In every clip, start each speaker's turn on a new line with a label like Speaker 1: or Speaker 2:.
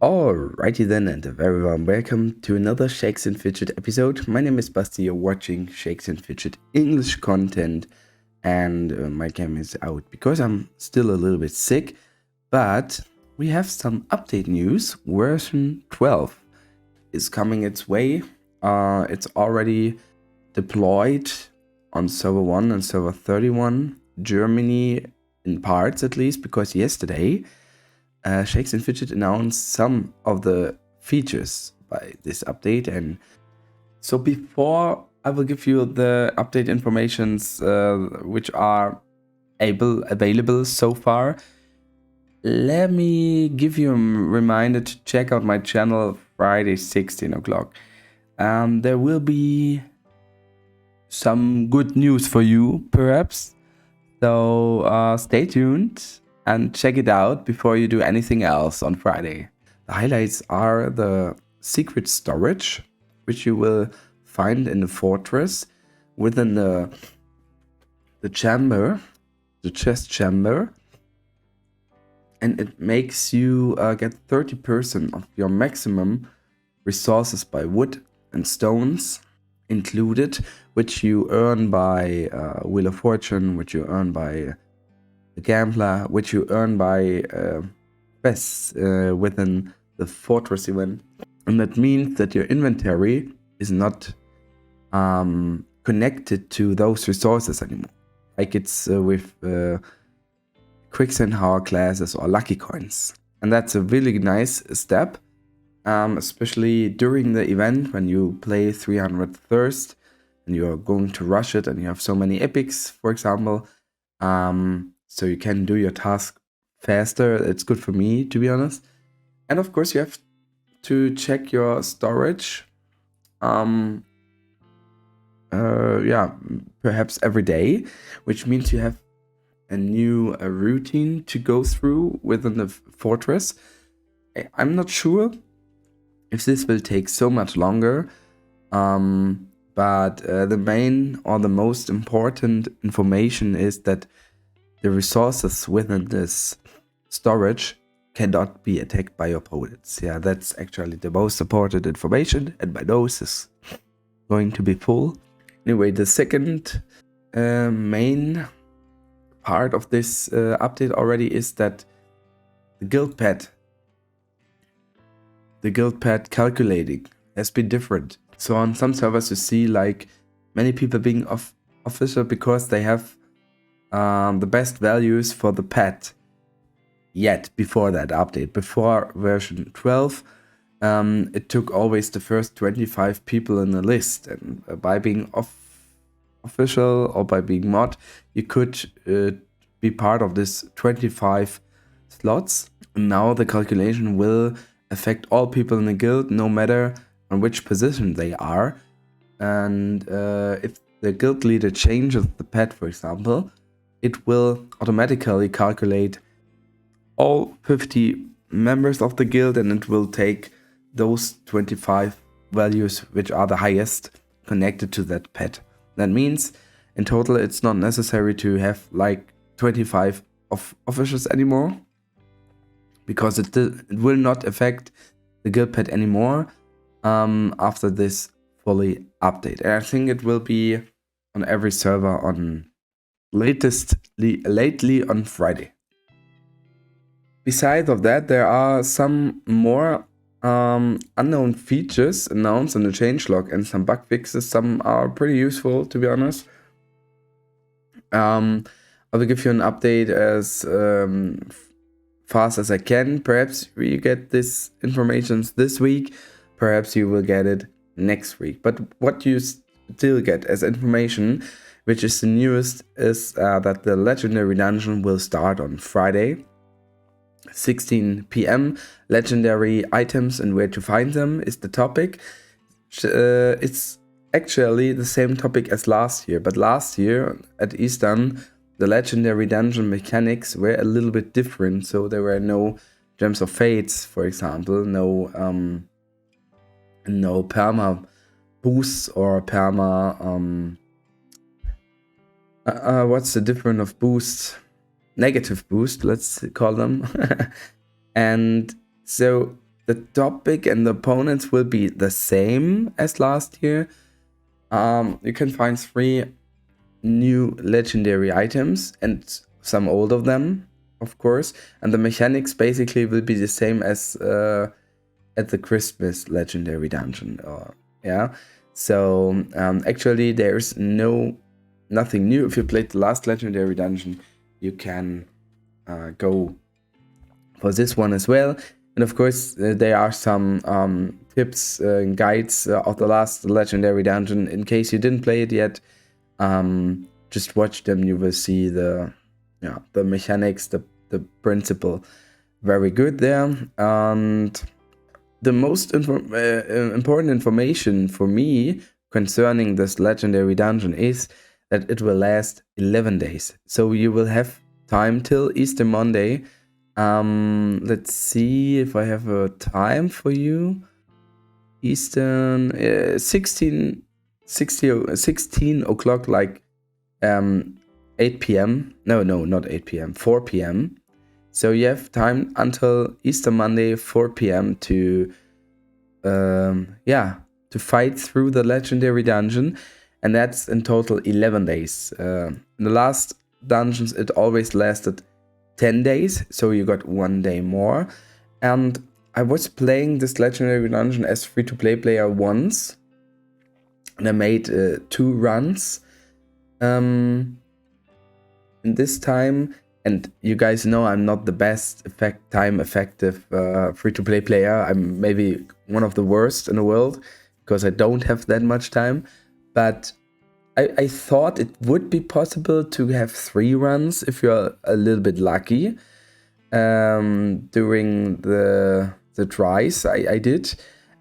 Speaker 1: Alrighty then, and a very warm welcome to another Shakes and Fidget episode. My name is Basti, you're watching Shakes and Fidget English content, and my game is out because I'm still a little bit sick, but we have some update news. Version 12 is coming its way. It's already deployed on server 1 and server 31, Germany in parts at least, because yesterday Shakes and Fidget announced some of the features by this update. And so before I will give you the update informations which are available so far, let me give you a reminder to check out my channel Friday 16 o'clock. There will be some good news for you, perhaps. So stay tuned and check it out before you do anything else on Friday. The highlights are the secret storage, which you will find in the fortress within the chamber, the chest chamber, and it makes you get 30% of your maximum resources by wood and stones included, which you earn by Wheel of Fortune, which you earn by the Gambler, which you earn by quests within the Fortress event. And that means that your inventory is not connected to those resources anymore, like it's with Quicksand hourglasses or lucky coins. And that's a really nice step, especially during the event when you play 300 Thirst and you're going to rush it and you have so many epics, for example. So you can do your task faster. It's good for me, to be honest. And of course, you have to check your storage. Perhaps every day, which means you have a new routine to go through within the fortress. I'm not sure if this will take so much longer, but the main or the most important information is that the resources within this storage cannot be attacked by opponents. Yeah, that's actually the most important information, and my nose is going to be full. Anyway, the second main part of this update already is that the guild pad calculating has been different. So on some servers you see like many people being official because they have the best values for the pet yet before that update. Before version 12, it took always the first 25 people in the list, and by being official or by being mod, you could be part of this 25 slots. And now the calculation will affect all people in the guild, no matter on which position they are. And if the guild leader changes the pet, for example, it will automatically calculate all 50 members of the guild, and it will take those 25 values which are the highest connected to that pet. That means in total it's not necessary to have like 25 officials anymore, because it will not affect the guild pet anymore after this fully update. And I think it will be on every server on lately on Friday. Besides of that, there are some more unknown features announced in the changelog and some bug fixes. Some are pretty useful, to be honest. I will give you an update as fast as I can. Perhaps you get this information this week, perhaps you will get it next week. But what you still get as information, which is the newest, is that the legendary dungeon will start on Friday, 16 p.m. Legendary items and where to find them is the topic. It's actually the same topic as last year, but last year at Eastern, the legendary dungeon mechanics were a little bit different. So there were no gems of fates, for example, no perma boosts or perma what's the difference of boosts? Negative boost, let's call them. And so the topic and the opponents will be the same as last year. You can find 3 new legendary items and some old of them, of course. And the mechanics basically will be the same as at the Christmas legendary dungeon. Yeah. So actually, there's nothing new. If you played the last legendary dungeon, you can go for this one as well. And of course, there are some tips and guides of the last legendary dungeon. In case you didn't play it yet, just watch them. You will see the mechanics, the principle, very good there. And the most important information for me concerning this legendary dungeon is that it will last 11 days. So you will have time till Easter Monday. Let's see if I have a time for you. Eastern 16 o'clock, like 8 p.m. No, not 8 p.m. 4 p.m. So you have time until Easter Monday 4 p.m. to fight through the legendary dungeon, and that's in total 11 days. In the last dungeons it always lasted 10 days, so you got 1 day more. And I was playing this legendary dungeon as free-to-play player once, and I made 2 runs in this time. And you guys know I'm not the best time-effective free-to-play player. I'm maybe one of the worst in the world because I don't have that much time. But I thought it would be possible to have 3 runs if you're a little bit lucky during the tries I did.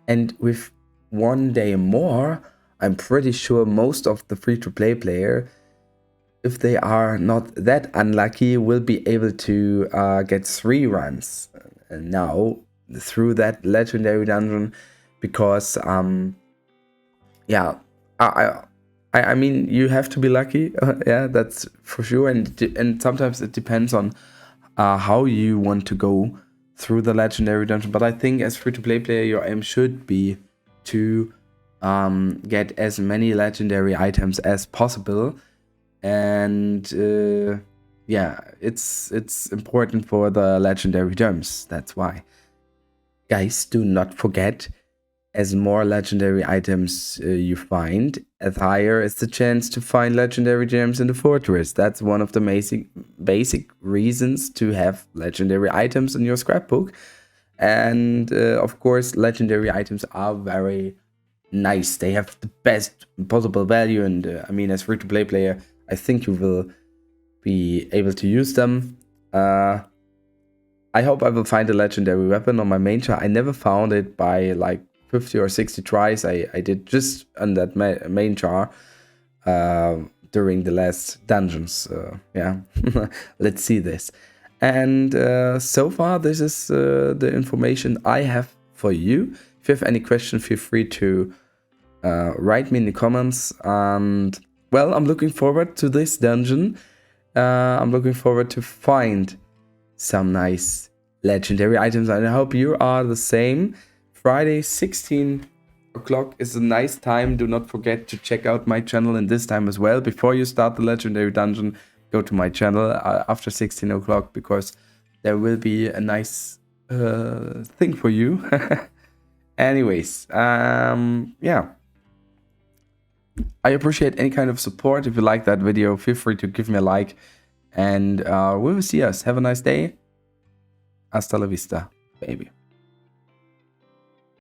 Speaker 1: And with 1 day more, I'm pretty sure most of the free-to-play player, if they are not that unlucky, will be able to get 3 runs now through that legendary dungeon, because I mean, you have to be lucky. Yeah, that's for sure. And sometimes it depends on how you want to go through the legendary dungeon. But I think as free-to-play player, your aim should be to get as many legendary items as possible. And it's important for the legendary gems. That's why. Guys, do not forget, as more legendary items you find, as higher is the chance to find legendary gems in the fortress. That's one of the basic reasons to have legendary items in your scrapbook. And of course, legendary items are very nice. They have the best possible value, and I mean, as free-to-play player, I think you will be able to use them. I hope I will find a legendary weapon on my main char. I never found it by like 50 or 60 tries. I did just on that main char during the last dungeons. Let's see this. And so far, this is the information I have for you. If you have any questions, feel free to write me in the comments. And well, I'm looking forward to this dungeon. I'm looking forward to find some nice legendary items, and I hope you are the same. Friday 16 o'clock is a nice time. Do not forget to check out my channel in this time as well. Before you start the legendary dungeon, go to my channel after 16 o'clock, because there will be a nice thing for you. Anyways, I appreciate any kind of support. If you like that video, feel free to give me a like, and we will see us. Have a nice day. Hasta la vista, baby.